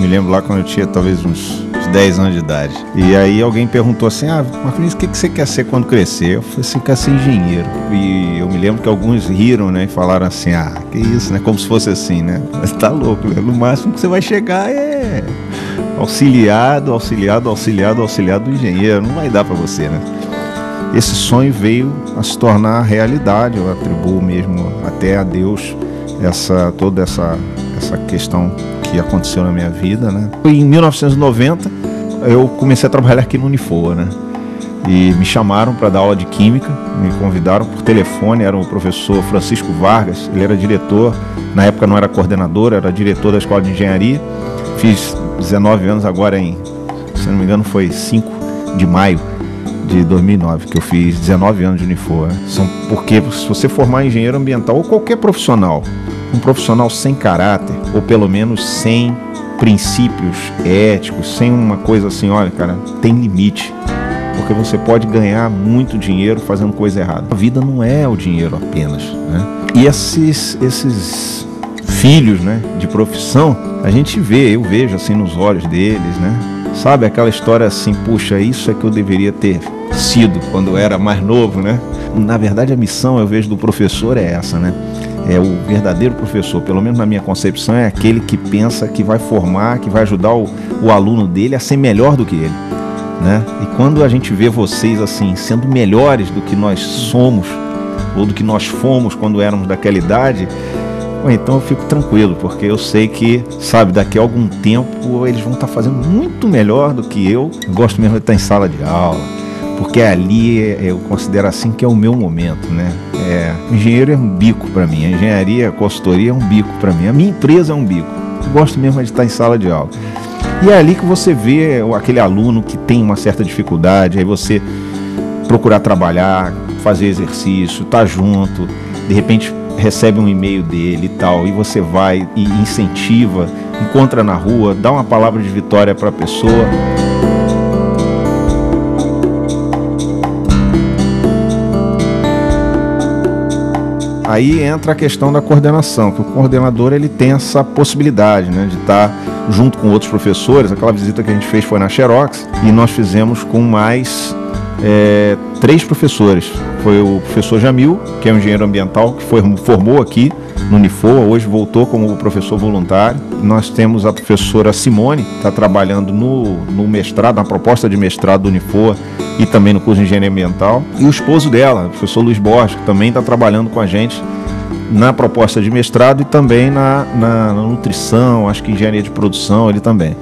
me lembro lá quando eu tinha talvez uns 10 anos de idade. E aí alguém perguntou assim, Marquinhos, o que você quer ser quando crescer? Eu falei assim, eu quero ser engenheiro. E eu me lembro que alguns riram, né, e falaram assim, que isso, né, como se fosse assim, né? Mas tá louco, né? No máximo que você vai chegar é auxiliado do engenheiro, não vai dar pra você, né? Esse sonho veio a se tornar realidade, eu atribuo mesmo até a Deus toda essa questão que aconteceu na minha vida, né? Em 1990 eu comecei a trabalhar aqui no Unifoa, né? E me chamaram para dar aula de química, me convidaram por telefone, era o professor Francisco Vargas, ele era diretor, na época não era coordenador, era diretor da Escola de Engenharia. Fiz 19 anos agora se não me engano foi 5 de maio de 2009 que eu fiz 19 anos de Unifoa. Porque se você formar engenheiro ambiental ou qualquer profissional, um profissional sem caráter, ou pelo menos sem princípios éticos, sem uma coisa assim, olha cara, tem limite, porque você pode ganhar muito dinheiro fazendo coisa errada. A vida não é o dinheiro apenas, né? E esses filhos, né, de profissão, a gente vê, eu vejo assim nos olhos deles, né? Sabe aquela história assim, puxa, isso é que eu deveria ter sido quando eu era mais novo, né? Na verdade a missão, eu vejo, do professor é essa, né? É o verdadeiro professor, pelo menos na minha concepção, é aquele que pensa que vai formar, que vai ajudar o aluno dele a ser melhor do que ele, né? E quando a gente vê vocês assim, sendo melhores do que nós somos, ou do que nós fomos quando éramos daquela idade, então eu fico tranquilo, porque eu sei que, sabe, daqui a algum tempo eles vão estar fazendo muito melhor do que eu. Eu gosto mesmo de estar em sala de aula, porque ali eu considero assim que é o meu momento, né? Engenheiro é um bico para mim, a engenharia, a consultoria é um bico para mim, a minha empresa é um bico. Eu gosto mesmo de estar em sala de aula. E é ali que você vê aquele aluno que tem uma certa dificuldade, aí você procurar trabalhar, fazer exercício, estar junto, de repente recebe um e-mail dele e tal, e você vai e incentiva, encontra na rua, dá uma palavra de vitória para a pessoa. Aí entra a questão da coordenação, que o coordenador ele tem essa possibilidade, né, de estar junto com outros professores. Aquela visita que a gente fez foi na Xerox e nós fizemos com mais 3 professores. Foi o professor Jamil, que é um engenheiro ambiental, que formou aqui no Unifoa, hoje voltou como professor voluntário. Nós temos a professora Simone, que está trabalhando no mestrado, na proposta de mestrado do Unifoa e também no curso de engenharia ambiental. E o esposo dela, o professor Luiz Borges, que também está trabalhando com a gente na proposta de mestrado e também na nutrição, acho que engenharia de produção, ele também.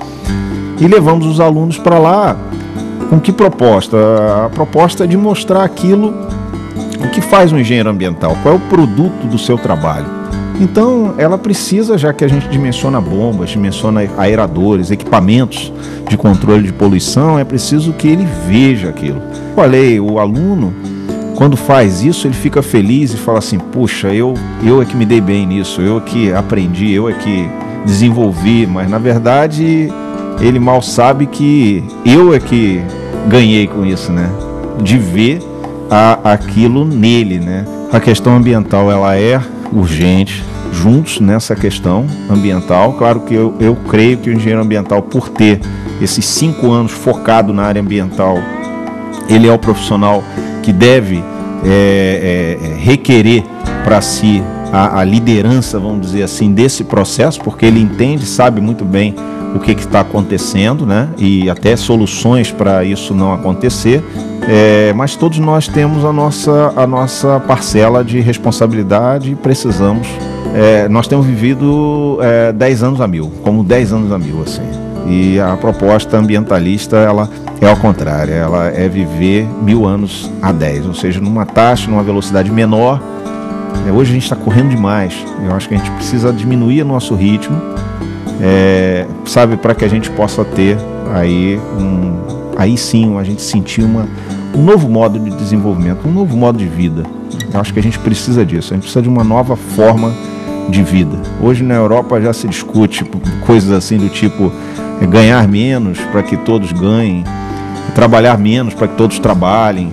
E levamos os alunos para lá com que proposta? A proposta é de mostrar aquilo, o que faz um engenheiro ambiental, qual é o produto do seu trabalho. Então, ela precisa, já que a gente dimensiona bombas, dimensiona aeradores, equipamentos de controle de poluição, é preciso que ele veja aquilo. Falei, o aluno, quando faz isso, ele fica feliz e fala assim, puxa, eu é que me dei bem nisso, eu é que aprendi, eu é que desenvolvi, mas na verdade ele mal sabe que eu é que ganhei com isso, né? De ver aquilo nele, né? A questão ambiental, ela é urgente, juntos nessa questão ambiental. Claro que eu creio que o engenheiro ambiental, por ter esses 5 anos focado na área ambiental, ele é o profissional que deve requerer para si a liderança, vamos dizer assim, desse processo, porque ele entende, sabe muito bem o que está acontecendo, né? E até soluções para isso não acontecer, mas todos nós temos a nossa parcela de responsabilidade e precisamos. Nós temos vivido 10 anos a mil, como 10 anos a mil, assim. E a proposta ambientalista, ela é ao contrário, ela é viver 1000 anos a 10, ou seja, numa taxa, numa velocidade menor. Hoje a gente está correndo demais, eu acho que a gente precisa diminuir o nosso ritmo, sabe, para que a gente possa ter aí sim a gente sentir um novo modo de desenvolvimento, um novo modo de vida. Eu acho que a gente precisa disso, a gente precisa de uma nova forma de vida. Hoje na Europa já se discute coisas assim do tipo ganhar menos para que todos ganhem, trabalhar menos para que todos trabalhem,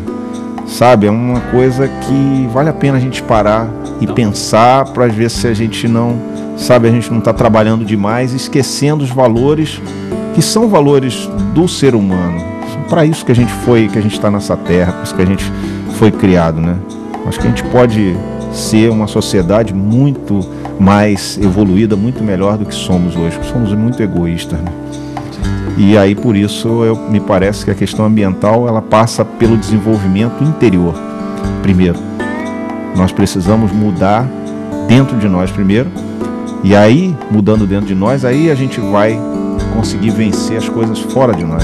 sabe? É uma coisa que vale a pena a gente parar e pensar para ver se a gente não sabe, a gente não está trabalhando demais, esquecendo os valores que são valores do ser humano. Para isso que a gente está nessa terra, para isso que a gente foi criado, né? Acho que a gente pode ser uma sociedade muito mais evoluída, muito melhor do que somos hoje. Somos muito egoístas, né? E aí, por isso, me parece que a questão ambiental, ela passa pelo desenvolvimento interior. Primeiro, nós precisamos mudar dentro de nós primeiro, e aí, mudando dentro de nós, aí a gente vai conseguir vencer as coisas fora de nós.